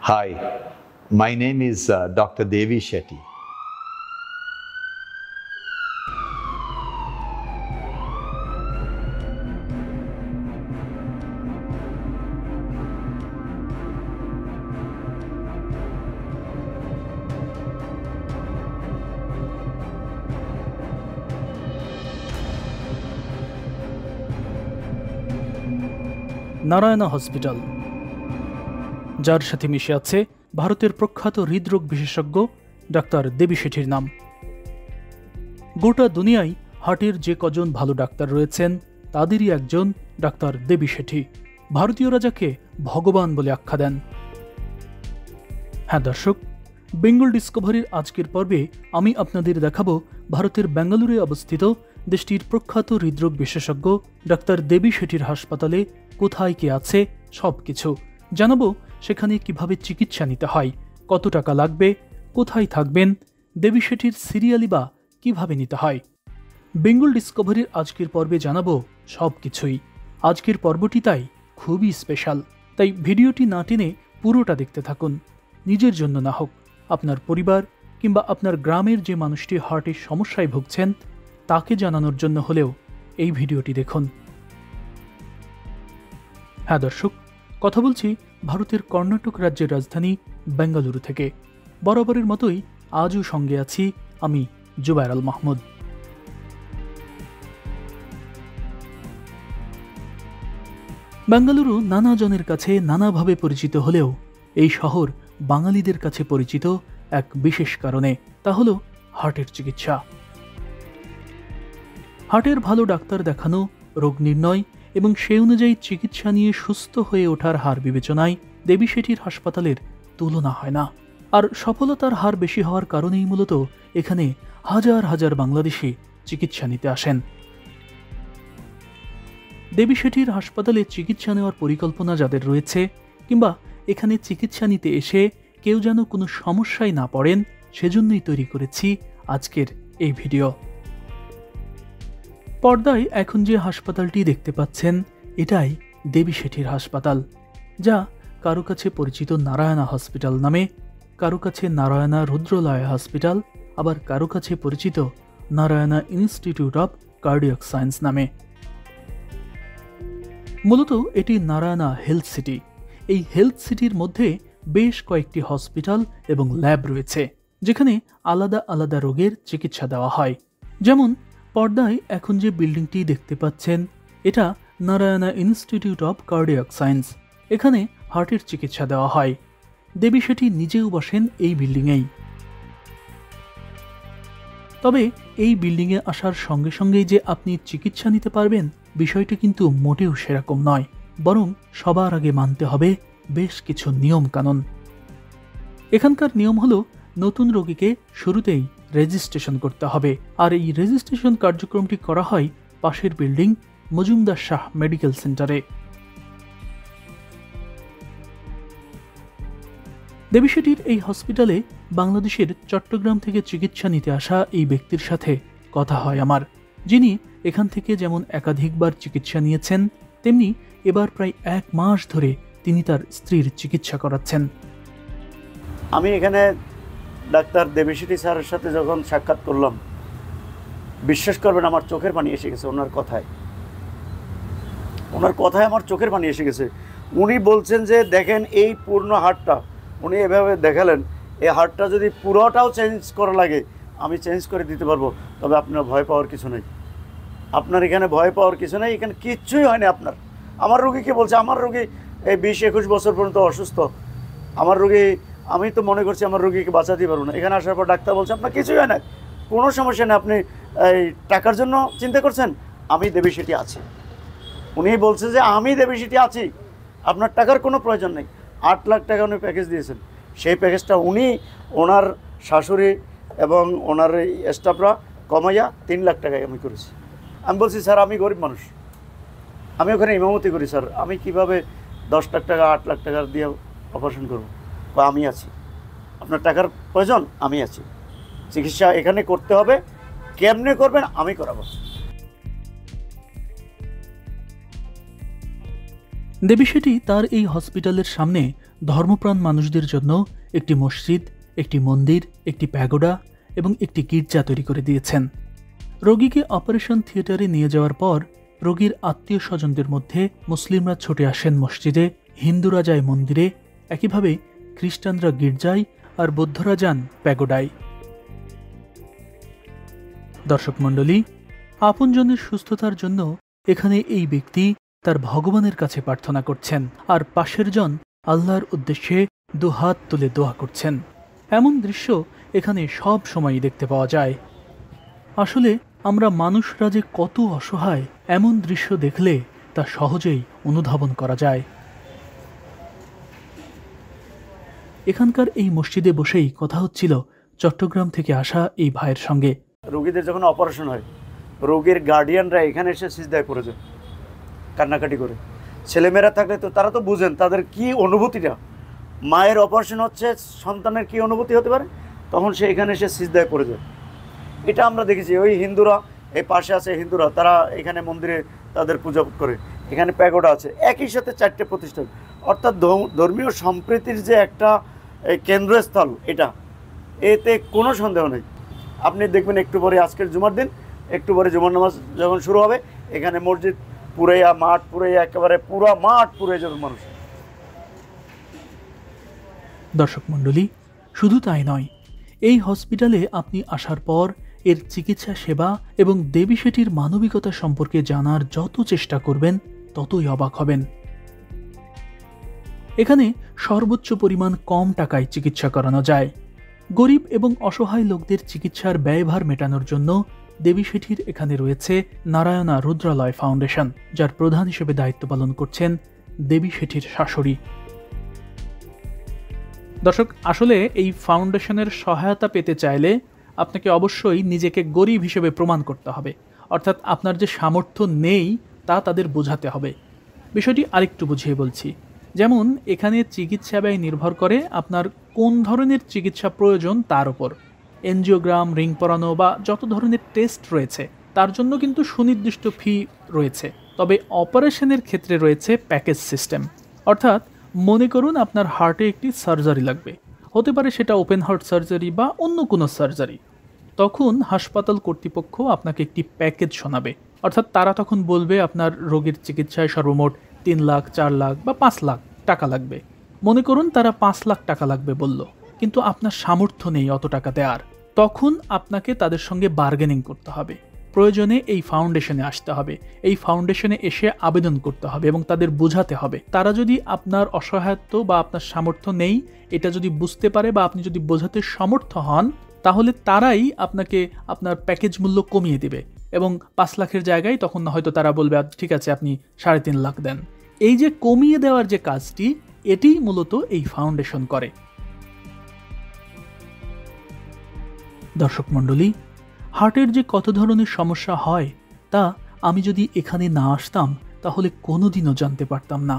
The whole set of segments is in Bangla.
Hi, my name is Dr. Devi Shetty. Narayana hospital, যার সাথে মিশে আছে ভারতের প্রখ্যাত হৃদরোগ বিশেষজ্ঞ ডাক্তার দেবী শেঠির নাম। গোটা দুনিয়ায় হার্টের যে কজন ভালো ডাক্তার রয়েছেন তাদেরই একজন ডাক্তার দেবী শেঠি। ভারতীয়রা যাকে ভগবান বলে আখ্যা দেন। হ্যাঁ দর্শক, বেঙ্গল ডিসকভারির আজকের পর্বে আমি আপনাদের দেখাবো ভারতের বেঙ্গালুরুতে অবস্থিত দেশটির প্রখ্যাত হৃদরোগ বিশেষজ্ঞ ডাক্তার দেবী শেঠির হাসপাতালে কোথায় কে আছে সবকিছু জানাবো। সেখানে কিভাবে চিকিৎসা নিতে হয়, কত টাকা লাগবে, কোথায় থাকবেন, দেবী শেঠির সিরিয়ালি বা কিভাবে নিতে হয়। বেঙ্গল ডিসকভারির আজকের পর্বে জানাবো সবকিছুই। আজকের পর্বটি তাই খুবই স্পেশাল, তাই ভিডিওটি না টেনে পুরোটা দেখতে থাকুন। নিজের জন্য না হোক, আপনার পরিবার কিংবা আপনার গ্রামের যে মানুষটি হার্টের সমস্যায় ভুগছেন তাকে জানানোর জন্য হলেও এই ভিডিওটি দেখুন। হ্যাঁ দর্শক, কথা বলছি ভারতের কর্ণাটক রাজ্যের রাজধানী বেঙ্গালুরু থেকে। বরাবরের মতোই আজও সঙ্গে আছি আমি, জুবায়ের আল মাহমুদ। বেঙ্গালুরু নানা জনের কাছে নানাভাবে পরিচিত হলেও এই শহর বাঙালিদের কাছে পরিচিত এক বিশেষ কারণে, তা হলো হার্টের চিকিৎসা। হার্টের ভালো ডাক্তার দেখানো, রোগ নির্ণয় এবং সেই অনুযায়ী চিকিৎসা নিয়ে সুস্থ হয়ে ওঠার হার বিবেচনায় দেবী শেঠির হাসপাতালের তুলনা হয় না। আর সফলতার হার বেশি হওয়ার কারণেই মূলত এখানে হাজার হাজার বাংলাদেশি চিকিৎসা নিতে আসেন। দেবী শেঠির হাসপাতালে চিকিৎসা নেওয়ার পরিকল্পনা যাদের রয়েছে কিংবা এখানে চিকিৎসা নিতে এসে কেউ যেন কোনো সমস্যায় না পড়েন, সেজন্যই তৈরি করেছি আজকের এই ভিডিও। পর্দায় এখন যে হাসপাতালটি দেখতে পাচ্ছেন এটাই দেবী শেঠির হাসপাতাল, যা কারো কাছে পরিচিত নারায়ণা হসপিটাল নামে, কারো কাছে নারায়ণা রুদ্রলয় হসপিটাল, আবার কারো কাছে পরিচিত Narayana institute of cardiac science নামে। মূলত এটি নারায়ণা হেলথ সিটি। এই হেলথ সিটির মধ্যে বেশ কয়েকটি হসপিটাল এবং ল্যাব রয়েছে, যেখানে আলাদা আলাদা রোগের চিকিৎসা দেওয়া হয়। যেমন পর্দায় এখন যে বিল্ডিংটি দেখতে পাচ্ছেন এটা Narayana institute of cardiac science. এখানে হার্টের চিকিৎসা দেওয়া হয়। দেবী শেঠি নিজেও বসেন এই বিল্ডিংয়েই। তবে এই বিল্ডিংয়ে আসার সঙ্গে সঙ্গেই যে আপনি চিকিৎসা নিতে পারবেন বিষয়টি কিন্তু মোটেও সেরকম নয়, বরং সবার আগে মানতে হবে বেশ কিছু নিয়ম কানুন। এখানকার নিয়ম হলো নতুন রোগীকে শুরুতেই রেজিস্ট্রেশন করতে হবে, আর এই রেজিস্ট্রেশন কার্যক্রমটি করা হয় পাশের বিল্ডিং মজুমদার শাহ মেডিকেল সেন্টারে। দেবী শেঠির এই হসপিটালে বাংলাদেশের চট্টগ্রাম থেকে চিকিৎসা নিতে আসা এই ব্যক্তির সাথে কথা হয় আমার, যিনি এখান থেকে যেমন একাধিকবার চিকিৎসা নিয়েছেন, তেমনি এবার প্রায় 1 মাস ধরে তিনি তার স্ত্রীর চিকিৎসা করাচ্ছেন। আমি এখানে ডাক্তার দেবী শেঠি স্যারের সাথে যখন সাক্ষাৎ করলাম, বিশ্বাস করবেন আমার চোখের পানি এসে গেছে ওনার কথায় আমার চোখের পানি এসে গেছে। উনি বলছেন যে দেখেন এই পূর্ণ হার্টটা, উনি এভাবে দেখালেন, এই হার্টটা যদি পুরোটাও চেঞ্জ করা লাগে আমি চেঞ্জ করে দিতে পারবো, তবে আপনার ভয় পাওয়ার কিছু নেই। আপনার এখানে ভয় পাওয়ার কিছু নেই, এখানে কিচ্ছুই হয়নি আপনার। আমার রোগীকে বলছে, আমার রোগী এই 20-21 বছর পর্যন্ত অসুস্থ, আমার রোগী, আমি তো মনে করছি আমার রোগীকে বাঁচাতে পারবো না। এখানে আসার পর ডাক্তার বলছে আপনার কিছুই হয় না, কোনো সমস্যা নেই, আপনি এই টাকার জন্য চিন্তা করছেন, আমি দেবী শেঠি আছি। উনি বলছে যে আমি দেবী শেঠি আছি, আপনার টাকার কোনো প্রয়োজন নেই। 8 লাখ টাকা উনি প্যাকেজ দিয়েছেন, সেই প্যাকেজটা উনি, ওনার শাশুড়ি এবং ওনার স্টাফরা কমাইয়া 3 লাখ টাকায় আমি করেছি। আমি বলছি স্যার আমি গরিব মানুষ, আমি ওখানে ইমামতি করি স্যার, আমি কিভাবে 10 লাখ টাকা 8 লাখ টাকা দিয়ে অপারেশন করবো? আমি আছি, আপনার টাকার প্রয়োজন, আমি আছি, চিকিৎসা এখানে করতে হবে, কেমনে করবেন আমি করাবো। দেবী শেঠি তার এই হসপিটালের সামনে ধর্মপ্রাণ মানুষদের জন্য একটি মসজিদ, একটি মন্দির, একটি প্যাগোডা এবং একটি গির্জা তৈরি করে দিয়েছেন। রোগীকে অপারেশন থিয়েটারে নিয়ে যাওয়ার পর রোগীর আত্মীয় স্বজনদের মধ্যে মুসলিমরা ছুটে আসেন মসজিদে, হিন্দুরা যায় মন্দিরে, একইভাবে খ্রিস্টানরা গির্জায় আর বৌদ্ধরা যান প্যাগোডায়। দর্শক মণ্ডলী, আপনজনের সুস্থতার জন্য এখানে এই ব্যক্তি তার ভগবানের কাছে প্রার্থনা করছেন, আর পাশের জন আল্লাহর উদ্দেশ্যে দুহাত তুলে দোয়া করছেন। এমন দৃশ্য এখানে সব সময়ই দেখতে পাওয়া যায়। আসলে আমরা মানুষরা যে কত অসহায়, এমন দৃশ্য দেখলে তা সহজেই অনুধাবন করা যায়। এখানকার এই মসজিদে বসেই কথা হচ্ছিল চট্টগ্রাম থেকে আসা এই ভাইয়ের সঙ্গে। রোগীদের যখন অপারেশন হয়, রোগীর গার্ডিয়ানরা এখানে এসে সিজদায় পড়ে যায় কান্নাকাটি করে। ছেলেমেয়েরা থাকলে তো তারা তো বুঝেন তাদের কি অনুভূতিটা, মায়ের অপারেশন হচ্ছে সন্তানের কি অনুভূতি হতে পারে, তখন সে এখানে এসে সিজদায় পড়ে যায়। এটা আমরা দেখেছি। ওই হিন্দুরা, এই পাশে আছে হিন্দুরা, তারা এখানে মন্দিরে তাদের পূজা করে, এখানে প্যাগোডা আছে, একই সাথে 4টে প্রতিষ্ঠান। অর্থাৎ ধর্মীয় সম্প্রীতির যে একটা কেন্দ্রস্থল, এতে কোনো সন্দেহ নেই। আপনি দেখবেন একটু পরে, আজকের জুমার দিন, একটু পরে জুমার নামাজ যখন শুরু হবে, এখানে মসজিদ পুরাইয়া, মাঠ পুরাইয়া, একেবারে পুরা মাঠ পুড়ে যাবে মানুষ। দর্শক মণ্ডলী, শুধু তাই নয়, এই হসপিটালে আপনি আসার পর এর চিকিৎসা সেবা এবং দেবী শেঠির মানবিকতা সম্পর্কে জানার যত চেষ্টা করবেন ততই অবাক হবেন। এখানে সর্বোচ্চ পরিমাণ কম টাকায় চিকিৎসা করানো যায়। গরিব এবং অসহায় লোকদের চিকিৎসার ব্যয়ভার মেটানোর জন্য দেবী শেঠির এখানে রয়েছে নারায়ণা রুদ্রালয় ফাউন্ডেশন, যার প্রধান হিসেবে দায়িত্ব পালন করছেন দেবী শেঠির শাশুড়ি। দর্শক, আসলে এই ফাউন্ডেশনের সহায়তা পেতে চাইলে আপনাকে অবশ্যই নিজেকে গরিব হিসেবে প্রমাণ করতে হবে, অর্থাৎ আপনার যে সামর্থ্য নেই তা তাদের বোঝাতে হবে। বিষয়টি আরেকটু বুঝিয়ে বলছি। যেমন এখানে চিকিৎসা ব্যয় নির্ভর করে আপনার কোন ধরনের চিকিৎসা প্রয়োজন তার উপর। এনজিওগ্রাম, রিং পরানো বা যত ধরনের টেস্ট রয়েছে তার জন্য কিন্তু সুনির্দিষ্ট ফি রয়েছে। তবে অপারেশনের ক্ষেত্রে রয়েছে প্যাকেজ সিস্টেম। অর্থাৎ মনে করুন আপনার হার্টে একটি সার্জারি লাগবে, হতে পারে সেটা ওপেন হার্ট সার্জারি বা অন্য কোনো সার্জারি। তখন হাসপাতাল কর্তৃপক্ষ আপনাকে একটি প্যাকেজ শোনাবে, অর্থাৎ তারা তখন বলবে আপনার রোগীর চিকিৎসায় সর্বমোট 3 লাখ, 4 লাখ বা 5 লাখ টাকা লাগবে। মনে করুন তারা 5 লাখ টাকা লাগবে বলল, কিন্তু আপনার সামর্থ্য নেই অত টাকা দেওয়ার। তখন আপনাকে তাদের সঙ্গে বার্গেনিং করতে হবে। প্রয়োজনে এই ফাউন্ডেশনে আসতে হবে, এই ফাউন্ডেশনে এসে আবেদন করতে হবে এবং তাদের বোঝাতে হবে। তারা যদি আপনার অসহায়ত্ব বা আপনার সামর্থ্য নেই এটা যদি বুঝতে পারে বা আপনি যদি বোঝাতে সমর্থ হন, তাহলে তারাই আপনাকে আপনার প্যাকেজ মূল্য কমিয়ে দেবে এবং 5 লাখের জায়গায় তখন হয়তো তারা বলবে ঠিক আছে আপনি 3.5 লাখ দেন। এই যে কমিয়ে দেওয়ার যে কাজটি, এটিই মূলত এই ফাউন্ডেশন করে। দর্শক মণ্ডলী, হার্টের যে কত ধরনের সমস্যা হয় তা আমি যদি এখানে না আসতাম তাহলে কোনোদিনও জানতে পারতাম না।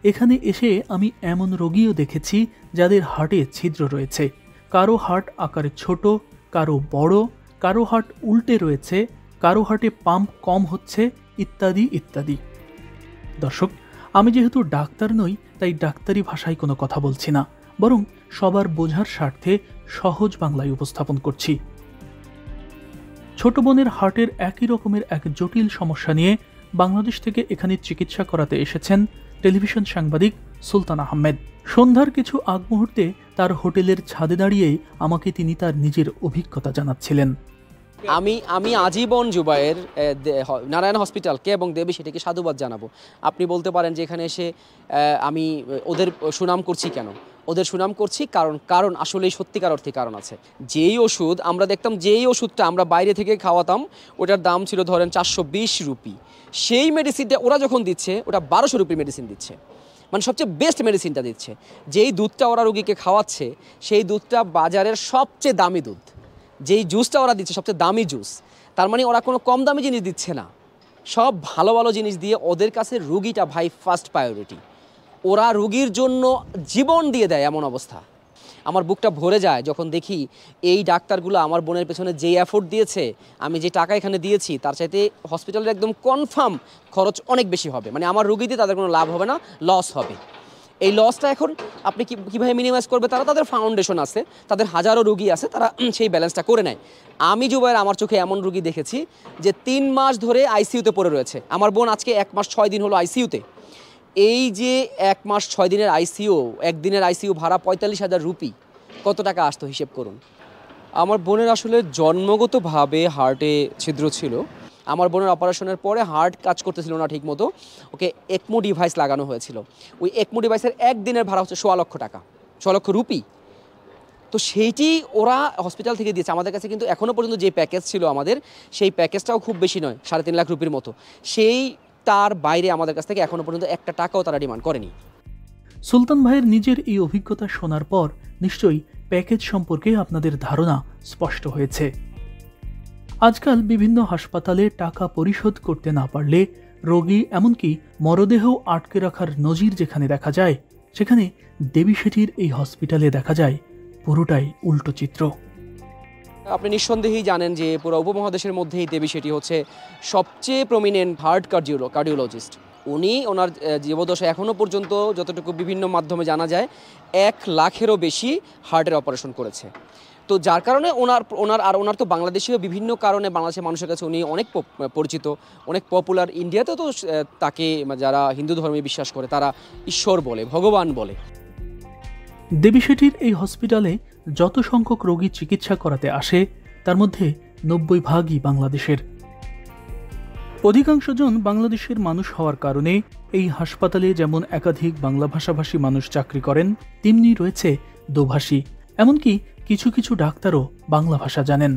এখানে এসে আমি এমন রোগীও দেখেছি যাদের হার্টে ছিদ্র রয়েছে, কারো হার্ট আকারে ছোট, কারো বড়, কারো হার্ট উল্টে রয়েছে, কারো হার্টে পাম্প কম হচ্ছে, ইত্যাদি ইত্যাদি। দর্শক, আমি যেহেতু ডাক্তার নই তাই ডাক্তারি ভাষায় কোনো কথা বলছি না, বরং সবার বোঝার স্বার্থে সহজ বাংলায় উপস্থাপন করছি। ছোট বোনের হার্টের একই রকমের এক জটিল সমস্যা নিয়ে বাংলাদেশ থেকে এখানে চিকিৎসা করাতে এসেছেন টেলিভিশন সাংবাদিক সুলতান আহমেদ। সন্ধ্যার কিছু আগ মুহূর্তে তার হোটেলের ছাদে দাঁড়িয়ে আমাকে তিনি তার নিজের অভিজ্ঞতা জানাচ্ছিলেন। আমি আজীবন জুবাইয়ের নারায়ণ হসপিটালকে এবং দেবী সেটিকে সাধুবাদ জানাবো। আপনি বলতে পারেন যে এখানে এসে আমি ওদের সুনাম করছি কেন? ওদের সুনাম করছি কারণ আসলেই সত্যিকার অর্থে কারণ আছে। যেই ওষুধ আমরা দেখতাম, যেই ওষুধটা আমরা বাইরে থেকে খাওয়াতাম ওটার দাম ছিল ধরেন 420 রুপি, সেই মেডিসিনটা ওরা যখন দিচ্ছে ওটা 1200 রুপির মেডিসিন দিচ্ছে, মানে সবচেয়ে বেস্ট মেডিসিনটা দিচ্ছে। যেই দুধটা ওরা রোগীকে খাওয়াচ্ছে সেই দুধটা বাজারের সবচেয়ে দামি দুধ, যেই জুসটা ওরা দিচ্ছে সবচেয়ে দামি জুস। তার মানে ওরা কোনো কম দামি জিনিস দিচ্ছে না, সব ভালো ভালো জিনিস দিয়ে ওদের কাছে রুগীটা ভাই ফার্স্ট প্রায়োরিটি। ওরা রুগীর জন্য জীবন দিয়ে দেয়, এমন অবস্থা। আমার বুকটা ভরে যায় যখন দেখি এই ডাক্তারগুলো আমার বোনের পেছনে যেই এফোর্ট দিয়েছে, আমি যে টাকা এখানে দিয়েছি তার চাইতে হসপিটালের একদম কনফার্ম খরচ অনেক বেশি হবে। মানে আমার রুগীতে তাদের কোনো লাভ হবে না, লস হবে। এই লসটা এখন আপনি কীভাবে মিনিমাইজ করবে, তারা তাদের ফাউন্ডেশন আছে, তাদের হাজারো রুগী আছে, তারা সেই ব্যালেন্সটা করে নেয়। আমি জুবায়ের আমার চোখে এমন রুগী দেখেছি যে 3 মাস ধরে আইসিইউতে পড়ে রয়েছে। আমার বোন আজকে 1 মাস 6 দিন হলো আইসিইউতে। এই যে 1 মাস 6 দিনের আইসিইউ, একদিনের আইসিইউ ভাড়া 45,000 রুপি, কত টাকা আসতো হিসেব করুন। আমার বোনের আসলে জন্মগতভাবে হার্টে ছিদ্র ছিল। আমার বোনের অপারেশনের পরে হার্ট কাজ করতেছিল না ঠিকমতো, ওকে একমো ডিভাইস লাগানো হয়েছিল। ওই একমো ডিভাইসের একদিনের ভাড়া হচ্ছে 1.25 লক্ষ টাকা, 1.25 লক্ষ রুপি। তো সেইটি ওরা হসপিটাল থেকে দিয়েছে। আমাদের কাছে কিন্তু এখনও পর্যন্ত যে প্যাকেজ ছিল আমাদের, সেই প্যাকেজটাও খুব বেশি নয়, 3.5 লাখ রুপির মতো। সেই তার বাইরে আমাদের কাছ থেকে এখনও পর্যন্ত 1 টাকাও তারা ডিমান্ড করেনি। সুলতান ভাইয়ের নিজের এই অভিজ্ঞতা শোনার পর নিশ্চয়ই প্যাকেজ সম্পর্কে আপনাদের ধারণা স্পষ্ট হয়েছে। আজকাল বিভিন্ন হাসপাতালে টাকা পরিশোধ করতে না পারলে রোগী এমনকি মরদেহ আটকে রাখার নজির যেখানে দেখা যায়, সেখানে দেবী শেঠির এই হসপিটালে দেখা যায় পুরোটাই উল্টো চিত্র। আপনি নিঃসন্দেহেই জানেন যে পুরো উপমহাদেশের মধ্যেই দেবী শেঠি হচ্ছে সবচেয়ে প্রমিনেন্ট হার্ট কার্ডিওলজিস্ট। উনি ওনার জীবদশায় এখনও পর্যন্ত যতটুকু বিভিন্ন মাধ্যমে জানা যায় 1 লাখেরও বেশি হার্টের অপারেশন করেছে। তো যার কারণে ওনার তো বাংলাদেশেও বিভিন্ন কারণে বাংলাদেশের মানুষের কাছে উনি অনেক পরিচিত, অনেক পপুলার। ইন্ডিয়াতে তো তাকে যারা হিন্দু ধর্মে বিশ্বাস করে তারা ঈশ্বর বলে, ভগবান বলে। দেবী শেঠির এই হসপিটালে যত সংখ্যক রোগী চিকিৎসা করাতে আসে তার মধ্যে 90% বাংলাদেশের। অধিকাংশ জন বাংলাদেশের মানুষ হওয়ার কারণে এই হাসপাতালে যেমন একাধিক বাংলা ভাষাভাষী মানুষ চাকরি করেন, তেমনি রয়েছে দোভাষী, এমনকি কিছু কিছু ডাক্তারও বাংলা ভাষা জানেন।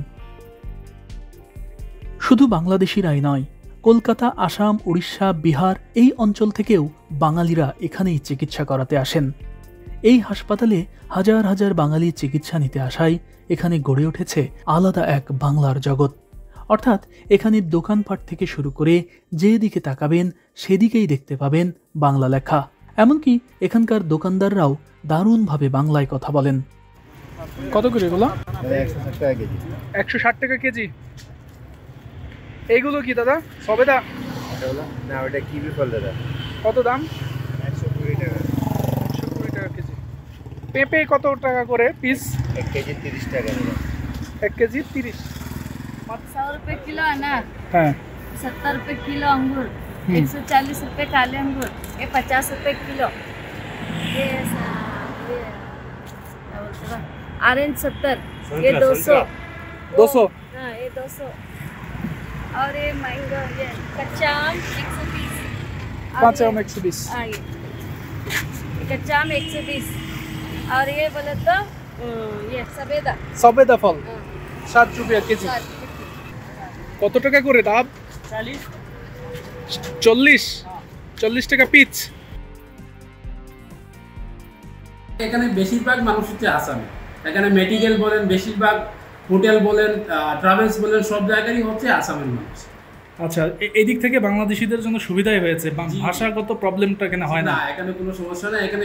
শুধু বাংলাদেশিরাই নয়, কলকাতা, আসাম, উড়িষ্যা, বিহার এই অঞ্চল থেকেও বাঙালিরা এখানেই চিকিৎসা করাতে আসেন। এই হাসপাতালে হাজার হাজার বাঙালি চিকিৎসা নিতে আসায় এখানে গড়ে উঠেছে আলাদা এক বাংলার জগৎ। অর্থাৎ এখানে দোকানপাট থেকে শুরু করে যেদিকে তাকাবেন সেদিকেই দেখতে পাবেন বাংলা লেখা। এমনকি এখানকার দোকানদাররাও দারুণভাবে বাংলায় কথা বলেন। কত করে এগুলো? 160 টাকা কেজি। 160 টাকা কেজি। এইগুলো কি দাদা? সবেদা? না, ওটা কিবি ফল দাদা। কত দাম? 120 টাকা। 120 টাকা কেজি। পেঁপে কত টাকা করে পিস? 1 কেজি 30 টাকা দাদা। 1 কেজি 30। 100 रुपए किलो अनार, হ্যাঁ 70 रुपए किलो अंगूर, 140 रुपए काले अंगूर, ये 50 रुपए किलो, ये क्या बोलते हैं ऑरेंज 70, ये 200, 200। हाँ ये 200, और ये मैंगो, ये कच्चा आम 120, কাঁচা আম 120। हाँ ये कच्चा आम 120, और ये बोले तो ये सफेदा, সবেদা ফল हाँ, 60 টাকা কেজি। 60 কত টাকা করে দাম? 40 টাকা পিস। এখানে বেশিরভাগ মানুষ হচ্ছে আসামি। এখানে মেডিকেল বলেন, বেশিরভাগ হোটেল বলেন, ট্রাভেলস বলেন, সব জায়গারই হচ্ছে আসামের মানুষ। আচ্ছা, এই দিক থেকে বাংলাদেশিদের জন্য সুবিধাই হয়েছে, ভাষাগত প্রবলেমটা এখানে হয় না। না, এখানে কোনো সমস্যা নেই। এখানে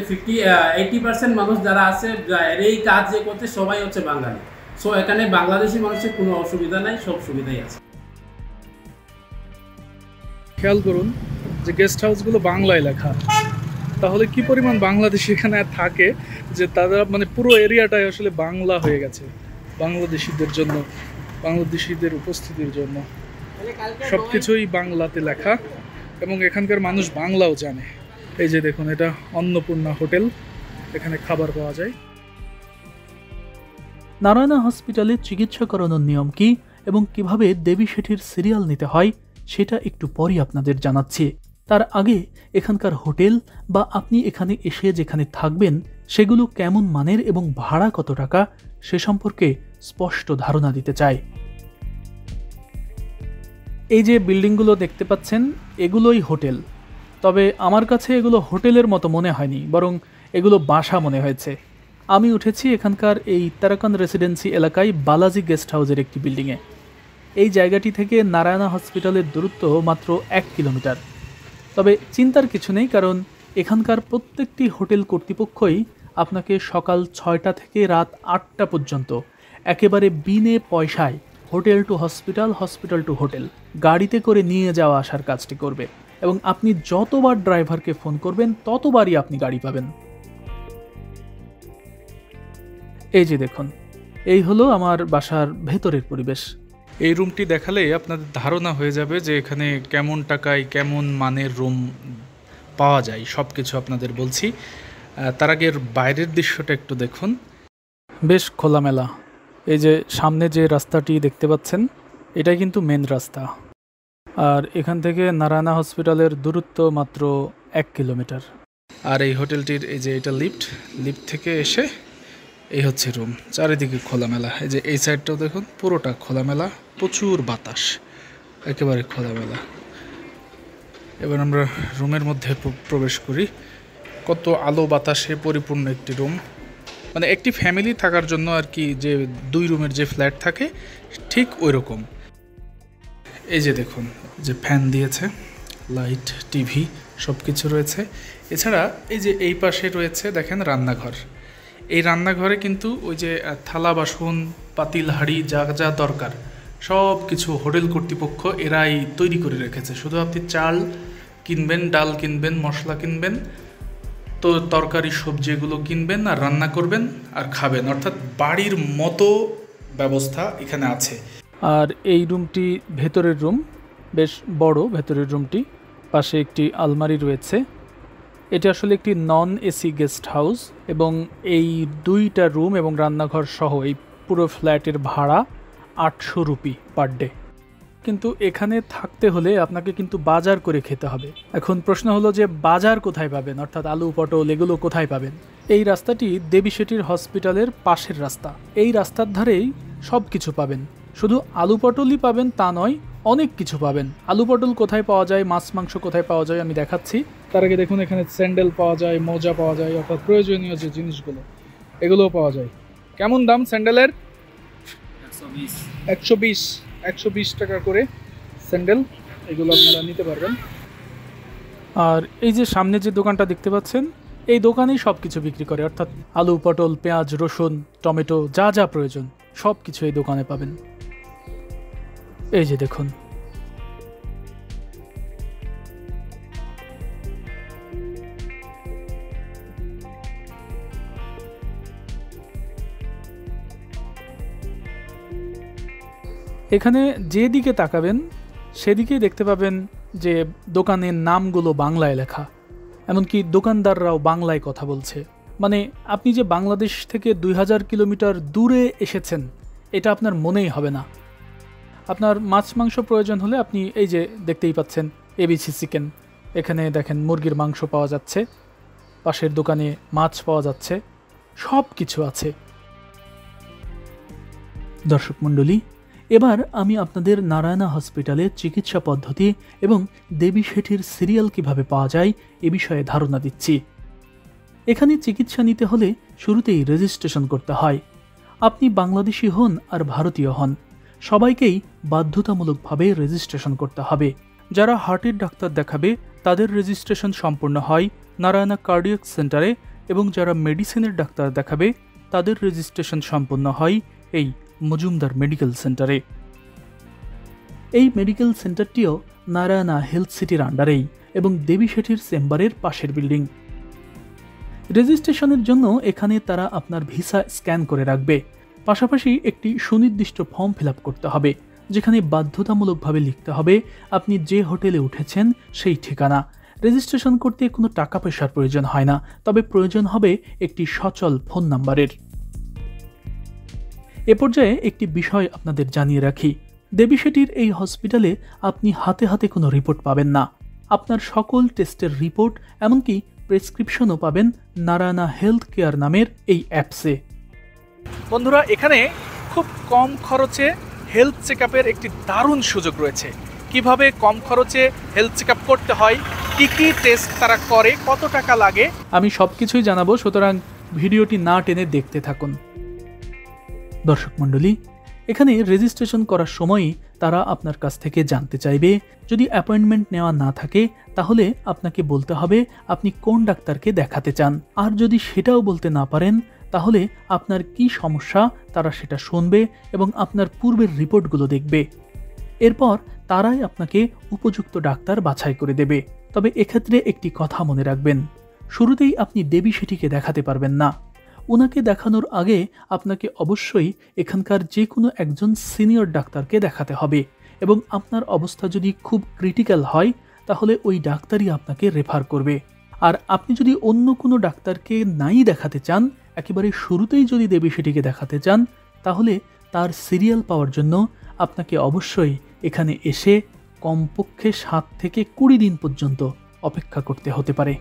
80% মানুষ যারা আছে এই কাজ যে করতে সবাই হচ্ছে বাঙালি। সো এখানে বাংলাদেশি মানুষের কোনো অসুবিধা নাই, সব সুবিধাই আছে। খেয়াল করুন যে গেস্ট হাউসগুলো বাংলায় লেখা, তাহলে কি পরিমাণ বাংলাদেশি এখানে থাকে যে তারা মানে পুরো এরিয়াটাই আসলে বাংলা হয়ে গেছে বাংলাদেশিদের জন্য, বাংলাদেশিদের উপস্থিতির জন্য। সব কিছুই বাংলাতে লেখা এবং এখানকার মানুষ বাংলাও জানে। এই যে দেখুন, এটা অন্নপূর্ণা হোটেল, এখানে খাবার পাওয়া যায়। নারায়ণা হসপিটালে চিকিৎসা করানোর নিয়ম কি এবং কিভাবে দেবী শেঠির সিরিয়াল নিতে হয় সেটা একটু পরই আপনাদের জানাচ্ছি। তার আগে এখানকার হোটেল বা আপনি এখানে এসে যেখানে থাকবেন সেগুলো কেমন মানের এবং ভাড়া কত টাকা সে সম্পর্কে স্পষ্ট ধারণা দিতে চাই। এই যে বিল্ডিংগুলো দেখতে পাচ্ছেন এগুলোই হোটেল, তবে আমার কাছে এগুলো হোটেলের মতো মনে হয়নি, বরং এগুলো বাসা মনে হয়েছে। আমি উঠেছি এখানকার এই তারাকান রেসিডেন্সি এলাকায় বালাজি গেস্ট হাউসের একটি বিল্ডিংয়ে। এই জায়গাটি থেকে নারায়ণা হসপিটালের দূরত্ব মাত্র 1 কিলোমিটার। তবে চিন্তার কিছু নেই, কারণ এখানকার প্রত্যেকটি হোটেল কর্তৃপক্ষই আপনাকে সকাল 6টা থেকে রাত 8টা পর্যন্ত একেবারে বিনে পয়সায় hotel to hospital, hospital to hotel গাড়িতে করে নিয়ে যাওয়া আসার কাজটি করবে। এবং আপনি যতবার ড্রাইভারকে ফোন করবেন ততবারই আপনি গাড়ি পাবেন। এই যে দেখুন, এই হলো আমার বাসার ভেতরের পরিবেশ। এই রুমটি দেখালে আপনাদের ধারণা হয়ে যাবে যে এখানে কেমন টাকায় কেমন মানের রুম পাওয়া যায়, সব কিছু আপনাদের বলছি। তার আগে বাইরের দৃশ্যটা একটু দেখুন, বেশ খোলামেলা। এই যে সামনে যে রাস্তাটি দেখতে পাচ্ছেন, এটাই কিন্তু মেন রাস্তা, আর এখান থেকে নারায়ণা হসপিটালের দূরত্ব মাত্র 1 কিলোমিটার। আর এই হোটেলটির এই যে এটা লিফট থেকে এসে এই হচ্ছে রুম। চারিদিকে খোলামেলা, এই যে এই সাইডটাও দেখুন পুরোটা খোলামেলা, প্রচুর বাতাস, একেবারে খোলামেলা। এবার আমরা রুমের মধ্যে প্রবেশ করি। কত আলো বাতাসে পরিপূর্ণ একটি রুম, মানে একটি ফ্যামিলি থাকার জন্য আর কি, যে 2 রুমের যে ফ্ল্যাট থাকে ঠিক ওই রকম। এই যে দেখুন, যে ফ্যান দিয়েছে, লাইট, টিভি সব কিছু রয়েছে। এছাড়া এই যে এই পাশে রয়েছে দেখেন রান্নাঘর। এই রান্নাঘরে কিন্তু ওই যে থালা বাসন, পাতিল, হাঁড়ি, যা যা দরকার সব কিছু হোটেল কর্তৃপক্ষ এরাই তৈরি করে রেখেছে। শুধু আপনি চাল কিনবেন, ডাল কিনবেন, মশলা কিনবেন, তো তরকারি সবজি এগুলো কিনবেন আর রান্না করবেন আর খাবেন, অর্থাৎ বাড়ির মতো ব্যবস্থা এখানে আছে। আর এই রুমটি ভেতরের রুম, বেশ বড় ভেতরের রুমটি। পাশে একটি আলমারি রয়েছে। এটা আসলে একটি নন এসি গেস্ট হাউস এবং এই 2টা রুম এবং রান্নাঘর সহ এই পুরো ফ্ল্যাটের ভাড়া 800 রুপি পার ডে। কিন্তু এখানে থাকতে হলে আপনাকে কিন্তু বাজার করে খেতে হবে। এখন প্রশ্ন হলো যে বাজার কোথায় পাবেন, অর্থাৎ আলু পটল এগুলো কোথায় পাবেন? এই রাস্তাটি দেবী শেঠির হসপিটালের পাশের রাস্তা। এই রাস্তার ধারেই সব কিছু পাবেন। শুধু আলু পটলই পাবেন তা নয়, অনেক কিছু পাবেন। আলু পটল কোথায় পাওয়া যায়, মাছ মাংস কোথায় পাওয়া যায় আমি দেখাচ্ছি। তার আগে দেখুন, এখানে স্যান্ডেল পাওয়া যায়, মোজা পাওয়া যায়, অর্থাৎ প্রয়োজনীয় যে জিনিসগুলো এগুলোও পাওয়া যায়। কেমন দাম স্যান্ডেলের? 120 টাকা করে স্যান্ডেল, এগুলো আপনারা নিতে পারবেন। আর এই যে সামনে যে দোকানটা দেখতে পাচ্ছেন, এই দোকানেই সব কিছু বিক্রি করে, অর্থাৎ আলু পটল, পেঁয়াজ, রসুন, টমেটো, যা যা প্রয়োজন সব কিছু এই দোকানে পাবেন। এই যে দেখুন, এখানে যেদিকে তাকাবেন সেদিকেই দেখতে পাবেন যে দোকানের নামগুলো বাংলায় লেখা, এমনকি দোকানদাররাও বাংলায় কথা বলছে। মানে আপনি যে বাংলাদেশ থেকে 2000 কিলোমিটার দূরে এসেছেন এটা আপনার মনেই হবে না। আপনার মাছ মাংস প্রয়োজন হলে আপনি এই যে দেখতেই পাচ্ছেন এবিসি চিকেন, এখানে দেখেন মুরগির মাংস পাওয়া যাচ্ছে, পাশের দোকানে মাছ পাওয়া যাচ্ছে, সব কিছু আছে। দর্শক মণ্ডলী, এবার আমি আপনাদের নারায়ণা হসপিটালে চিকিৎসা পদ্ধতি এবং দেবী শেঠির সিরিয়াল কিভাবে পাওয়া যায় এ বিষয়ে ধারণা দিচ্ছি। এখানে চিকিৎসা নিতে হলে শুরুতেই রেজিস্ট্রেশন করতে হয়। আপনি বাংলাদেশি হন আর ভারতীয় হন, সবাইকেই বাধ্যতামূলকভাবে রেজিস্ট্রেশন করতে হবে। যারা হার্টের ডাক্তার দেখাবে তাদের রেজিস্ট্রেশন সম্পূর্ণ হয় নারায়ণা কার্ডিয়াক সেন্টারে, এবং যারা মেডিসিনের ডাক্তার দেখাবে তাদের রেজিস্ট্রেশন সম্পূর্ণ হয় এই মজুমদার মেডিকেল সেন্টারে। এই মেডিকেল সেন্টারটিও নারায়ণা হেলথ সিটির আন্ডারেই এবং দেবী শেঠির চেম্বারের পাশের বিল্ডিং। রেজিস্ট্রেশনের জন্য এখানে তারা আপনার ভিসা স্ক্যান করে রাখবে। পাশাপাশি একটি সুনির্দিষ্ট ফর্ম ফিল আপ করতে হবে, যেখানে বাধ্যতামূলকভাবে লিখতে হবে আপনি যে হোটেলে উঠেছেন সেই ঠিকানা। রেজিস্ট্রেশন করতে কোনো টাকা পয়সার প্রয়োজন হয় না, তবে প্রয়োজন হবে একটি সচল ফোন নাম্বারের। এ পর্যায়ে একটি বিষয় আপনাদের জানিয়ে রাখি, দেবী শেঠির এই হসপিটালে আপনি হাতে হাতে কোনো রিপোর্ট পাবেন না। আপনার সকল টেস্টের রিপোর্ট, এমনকি প্রেসক্রিপশনও পাবেন নারায়ণা হেলথ কেয়ার নামের এই অ্যাপসে। বন্ধুরা, এখানে খুব কম খরচে হেলথ চেকআপের একটি দারুণ সুযোগ রয়েছে। কিভাবে কম খরচে হেলথ চেকআপ করতে হয়, কি কি টেস্ট তারা করে, কত টাকা লাগে, আমি সবকিছুই জানাবো, সুতরাং ভিডিওটি না টেনে দেখতে থাকুন। দর্শক মণ্ডলী, এখানে রেজিস্ট্রেশন করার সময়ই তারা আপনার কাছ থেকে জানতে চাইবে, যদি অ্যাপয়েন্টমেন্ট নেওয়া না থাকে তাহলে আপনাকে বলতে হবে আপনি কোন ডাক্তারকে দেখাতে চান। আর যদি সেটাও বলতে না পারেন তাহলে আপনার কি সমস্যা তারা সেটা শুনবে এবং আপনার পূর্বের রিপোর্টগুলো দেখবে। এরপর তারাই আপনাকে উপযুক্ত ডাক্তার বাছাই করে দেবে। তবে এক্ষেত্রে একটি কথা মনে রাখবেন, শুরুতেই আপনি দেবী শেঠিকে দেখাতে পারবেন না। ওনাকে দেখানোর আগে আপনাকে অবশ্যই এখানকার যে কোনো একজন সিনিয়র ডাক্তারকে দেখাতে হবে, এবং আপনার অবস্থা যদি খুব ক্রিটিক্যাল হয় তাহলে ওই ডাক্তারই আপনাকে রেফার করবে। আর আপনি যদি অন্য কোনো ডাক্তারকে নাই দেখাতে চান, একেবারে শুরুতেই যদি দেবী শেঠিকে দেখাতে চান, তাহলে তার সিরিয়াল পাওয়ার জন্য আপনাকে অবশ্যই এখানে এসে কমপক্ষে 7 থেকে 20 দিন পর্যন্ত অপেক্ষা করতে হতে পারে।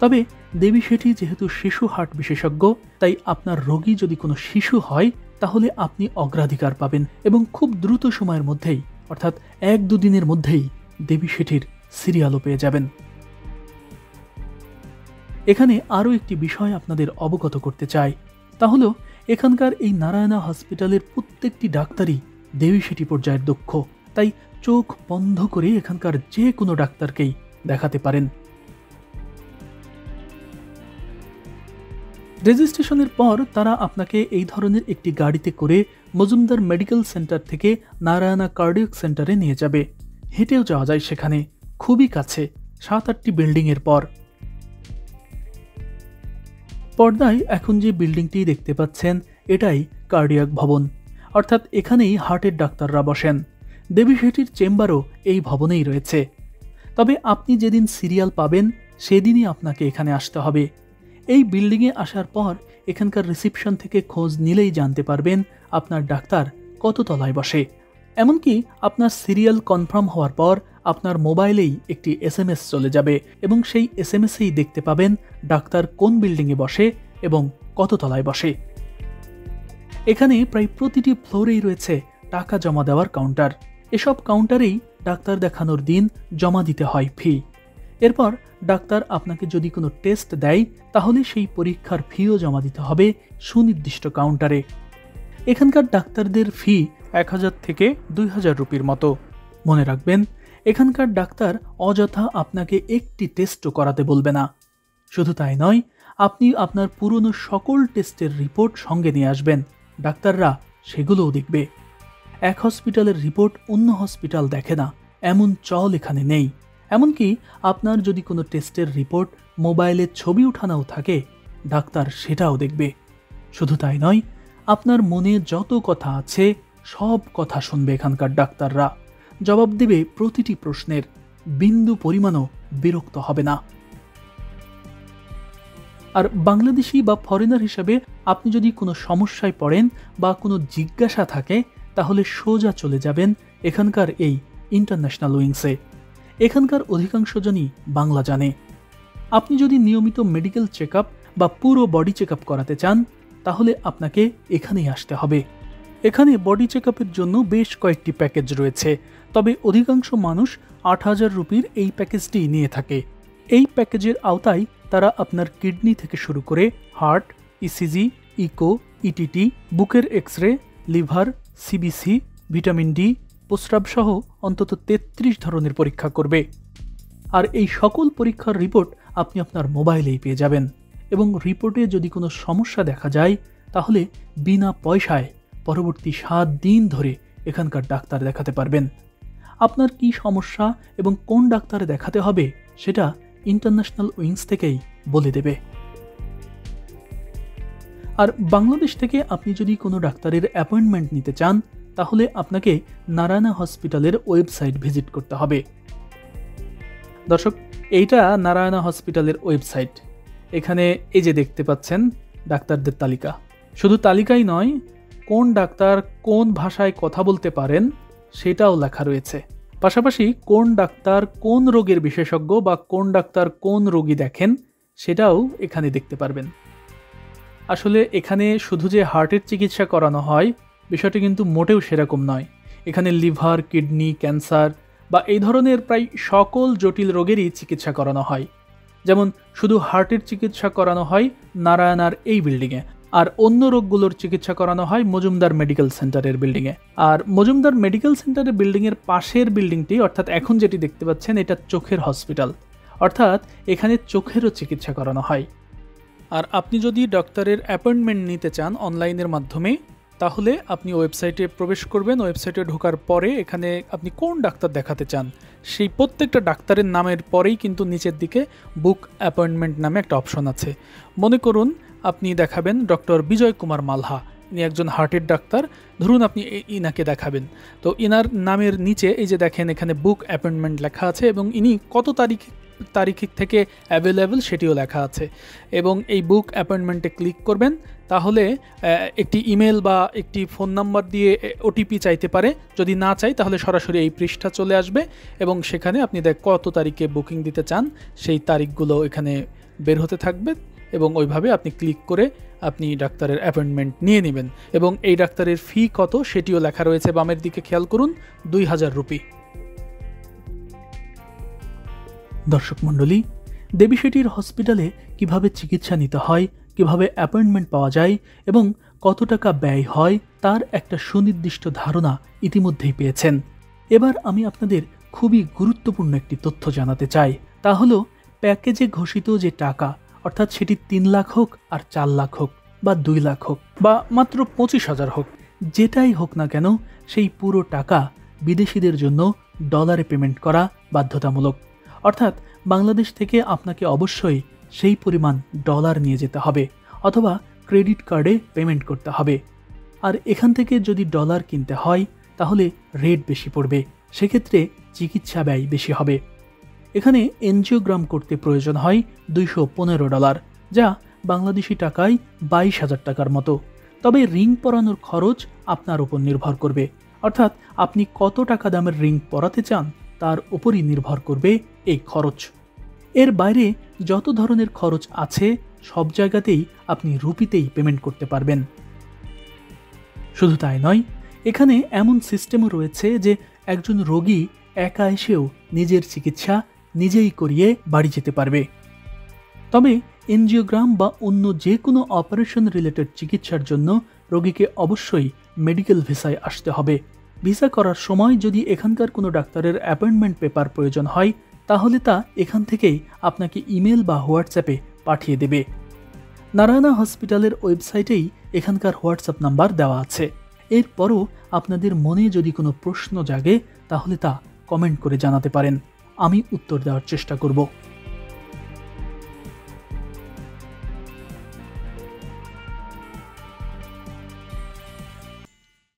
তবে দেবী শেঠি যেহেতু শিশু হার্ট বিশেষজ্ঞ, তাই আপনার রোগী যদি কোনো শিশু হয় তাহলে আপনি অগ্রাধিকার পাবেন এবং খুব দ্রুত সময়ের মধ্যেই, অর্থাৎ 1-2 দিনের মধ্যেই দেবী শেঠির সিরিয়ালও পেয়ে যাবেন। এখানে আরও একটি বিষয় আপনাদের অবগত করতে চাই, তা হলো এখানকার এই নারায়ণা হসপিটালের প্রত্যেকটি ডাক্তারই দেবী শেঠি পর্যায়ের দক্ষ, তাই চোখ বন্ধ করে এখানকার যে কোনো ডাক্তারকেই দেখাতে পারেন। রেজিস্ট্রেশনের পর তারা আপনাকে এই ধরনের একটি গাড়িতে করে মজুমদার মেডিকেল সেন্টার থেকে নারায়ণা কার্ডিয়াক সেন্টারে নিয়ে যাবে। হেঁটেও যাওয়া যায় সেখানে, খুবই কাছে, 7-8টি বিল্ডিংয়ের পর। পর্দায় এখন যে বিল্ডিংটি দেখতে পাচ্ছেন এটাই কার্ডিয়াক ভবন, অর্থাৎ এখানেই হার্টের ডাক্তাররা বসেন। দেবী শেঠির চেম্বারও এই ভবনেই রয়েছে। তবে আপনি যেদিন সিরিয়াল পাবেন সেদিনই আপনাকে এখানে আসতে হবে। এই বিল্ডিংয়ে আসার পর এখানকার রিসিপশন থেকে খোঁজ নিলেই জানতে পারবেন আপনার ডাক্তার কত তলায় বসে। এমনকি আপনার সিরিয়াল কনফার্ম হওয়ার পর আপনার মোবাইলেই একটি SMS চলে যাবে এবং সেই SMS-এই দেখতে পাবেন ডাক্তার কোন বিল্ডিংয়ে বসে এবং কত তলায় বসে। এখানে প্রায় প্রতিটি ফ্লোরেই রয়েছে টাকা জমা দেওয়ার কাউন্টার। এসব কাউন্টারেই ডাক্তার দেখানোর দিন জমা দিতে হয় ফি। এরপর ডাক্তার আপনাকে যদি কোনো টেস্ট দেয় তাহলে সেই পরীক্ষার ফিও জমা দিতে হবে সুনির্দিষ্ট কাউন্টারে। এখানকার ডাক্তারদের ফি 1000 থেকে 2000 রুপির মতো। মনে রাখবেন, এখানকার ডাক্তার অযথা আপনাকে একটি টেস্টও করাতে বলবে না। শুধু তাই নয়, আপনি আপনার পুরনো সকল টেস্টের রিপোর্ট সঙ্গে নিয়ে আসবেন, ডাক্তাররা সেগুলোও দেখবে। এক হসপিটালের রিপোর্ট অন্য হসপিটাল দেখে না, এমন চল এখানে নেই। এমনকি আপনার যদি কোনো টেস্টের রিপোর্ট মোবাইলে ছবি উঠানাও থাকে, ডাক্তার সেটাও দেখবে। শুধু তাই নয়, আপনার মনে যত কথা আছে সব কথা শুনবে এখানকার ডাক্তাররা, জবাব দেবে প্রতিটি প্রশ্নের, বিন্দু পরিমাণও বিরক্ত হবে না। আর বাংলাদেশি বা ফরেনার হিসেবে আপনি যদি কোনো সমস্যায় পড়েন বা কোনো জিজ্ঞাসা থাকে তাহলে সোজা চলে যাবেন এখানকার এই ইন্টারন্যাশনাল উইংসে। এখানকার অধিকাংশ জনই বাংলা জানে। আপনি যদি নিয়মিত মেডিকেল চেক আপ বা পুরো বডি চেক আপ করাতে চান তাহলে আপনাকে এখানেই আসতে হবে। এখানে বডি চেক আপের জন্য বেশ কয়েকটি প্যাকেজ রয়েছে, তবে অধিকাংশ মানুষ 8000 রুপির এই প্যাকেজটি নিয়ে থাকে। এই প্যাকেজের আওতায় তারা আপনার কিডনি থেকে শুরু করে হার্ট, ইসিজি, ইকো, ইটিটি, বুকের X ray, liver, CBC, vitamin D, প্রস্রাব সহ অন্তত 33 ধরনের পরীক্ষা করবে। আর এই সকল পরীক্ষার রিপোর্ট আপনি আপনার মোবাইলেই পেয়ে যাবেন এবং রিপোর্টে যদি কোনো সমস্যা দেখা যায় তাহলে বিনা পয়সায় পরবর্তী 7 দিন ধরে এখানকার ডাক্তার দেখাতে পারবেন। আপনার কি সমস্যা এবং কোন ডাক্তারে দেখাতে হবে সেটা ইন্টারন্যাশনাল উইংস থেকেই বলে দেবে। আর বাংলাদেশ থেকে আপনি যদি কোনো ডাক্তারের অ্যাপয়েন্টমেন্ট নিতে চান তাহলে আপনাকে নারায়ণা হসপিটালের ওয়েবসাইট ভিজিট করতে হবে। দর্শক, এইটা নারায়ণা হসপিটালের ওয়েবসাইট। এখানে এই যে দেখতে পাচ্ছেন ডাক্তারদের তালিকা। শুধু তালিকাই নয়, কোন ডাক্তার কোন ভাষায় কথা বলতে পারেন সেটাও লেখা রয়েছে। পাশাপাশি কোন ডাক্তার কোন রোগের বিশেষজ্ঞ বা কোন ডাক্তার কোন রোগী দেখেন সেটাও এখানে দেখতে পারবেন। আসলে এখানে শুধু যে হার্টের চিকিৎসা করানো হয় বিষয়টি কিন্তু মোটেও সেরকম নয়। এখানে লিভার, কিডনি, ক্যান্সার বা এই ধরনের প্রায় সকল জটিল রোগেরই চিকিৎসা করানো হয়। যেমন শুধু হার্টের চিকিৎসা করানো হয় নারায়ণার এই বিল্ডিংয়ে, আর অন্য রোগগুলোর চিকিৎসা করানো হয় মজুমদার মেডিকেল সেন্টারের বিল্ডিংয়ে। আর মজুমদার মেডিকেল সেন্টারের বিল্ডিংয়ের পাশের বিল্ডিংটি, অর্থাৎ এখন যেটি দেখতে পাচ্ছেন, এটা চোখের হসপিটাল, অর্থাৎ এখানে চোখেরও চিকিৎসা করানো হয়। আর আপনি যদি ডক্টরের অ্যাপয়েন্টমেন্ট নিতে চান অনলাইনের মাধ্যমে তাহলে আপনি ওয়েবসাইটে প্রবেশ করবেন। ওয়েবসাইটে ঢোকার পরে এখানে আপনি কোন ডাক্তার দেখাতে চান সেই প্রত্যেকটা ডাক্তারের নামের পরেই কিন্তু নিচের দিকে বুক অ্যাপয়েন্টমেন্ট নামে একটা অপশন আছে। মনে করুন আপনি দেখাবেন ডক্টর বিজয় কুমার মালহা, ইনি একজন হার্টের ডাক্তার। ধরুন আপনি ইনাকে দেখাবেন, তো ইনার নামের নিচে এই যে দেখেন এখানে বুক অ্যাপয়েন্টমেন্ট লেখা আছে এবং ইনি কত তারিখ থেকে অ্যাভেলেবেল সেটিও লেখা আছে। এবং এই বুক অ্যাপয়েন্টমেন্টে ক্লিক করবেন, তাহলে একটি ইমেল বা একটি ফোন নাম্বার দিয়ে ওটিপি চাইতে পারে। যদি না চাই তাহলে সরাসরি এই পৃষ্ঠা চলে আসবে এবং সেখানে আপনি কত তারিখে বুকিং দিতে চান সেই তারিখগুলো এখানে বের হতে থাকবে এবং ওইভাবে আপনি ক্লিক করে আপনি ডাক্তারের অ্যাপয়েন্টমেন্ট নিয়ে নেবেন। এবং এই ডাক্তারের ফি কত সেটিও লেখা রয়েছে বামের দিকে, খেয়াল করুন 2000 রুপি। দর্শক মণ্ডলী, দেবী শেঠির হসপিটালে কিভাবে চিকিৎসা নিতে হয়, কিভাবে অ্যাপয়েন্টমেন্ট পাওয়া যায় এবং কত টাকা ব্যয় হয় তার একটা সুনির্দিষ্ট ধারণা ইতিমধ্যেই পেয়েছেন। এবার আমি আপনাদের খুবই গুরুত্বপূর্ণ একটি তথ্য জানাতে চাই, তা হলো প্যাকেজে ঘোষিত যে টাকা, অর্থাৎ সেটি 3 লাখ হোক আর 4 লাখ হোক বা 2 লাখ হোক বা মাত্র 25,000 হোক, যেটাই হোক না কেন সেই পুরো টাকা বিদেশিদের জন্য ডলারে পেমেন্ট করা বাধ্যতামূলক। অর্থাৎ বাংলাদেশ থেকে আপনাকে অবশ্যই সেই পরিমাণ ডলার নিয়ে যেতে হবে অথবা ক্রেডিট কার্ডে পেমেন্ট করতে হবে। আর এখান থেকে যদি ডলার কিনতে হয় তাহলে রেট বেশি পড়বে, সেক্ষেত্রে চিকিৎসা ব্যয় বেশি হবে। এখানে এনজিওগ্রাম করতে প্রয়োজন হয় $215, যা বাংলাদেশি টাকায় 22,000 টাকার মতো। তবে রিং পরানোর খরচ আপনার উপর নির্ভর করবে, অর্থাৎ আপনি কত টাকা দামের রিং পরাতে চান তার উপরই নির্ভর করবে এই খরচ। এর বাইরে যত ধরনের খরচ আছে সব জায়গাতেই আপনি রুপিতেই পেমেন্ট করতে পারবেন। শুধু তাই নয়, এখানে এমন সিস্টেমও রয়েছে যে একজন রোগী একা এসেও নিজের চিকিৎসা নিজেই করিয়ে বাড়ি যেতে পারবে। তবে এনজিওগ্রাম বা অন্য যে কোনো অপারেশন রিলেটেড চিকিৎসার জন্য রোগীকে অবশ্যই মেডিকেল ভিসায় আসতে হবে। ভিসা করার সময় যদি এখানকার কোনো ডাক্তারের অ্যাপয়েন্টমেন্ট পেপার প্রয়োজন হয় তাহলে তা এখান থেকেই আপনাকে ইমেল বা হোয়াটসঅ্যাপে পাঠিয়ে দেবে। নারায়ণা হসপিটালের ওয়েবসাইটেই এখানকার হোয়াটসঅ্যাপ নাম্বার দেওয়া আছে। এরপরও আপনাদের মনে যদি কোনো প্রশ্ন জাগে তাহলে তা কমেন্ট করে জানাতে পারেন, আমি উত্তর দেওয়ার চেষ্টা করব।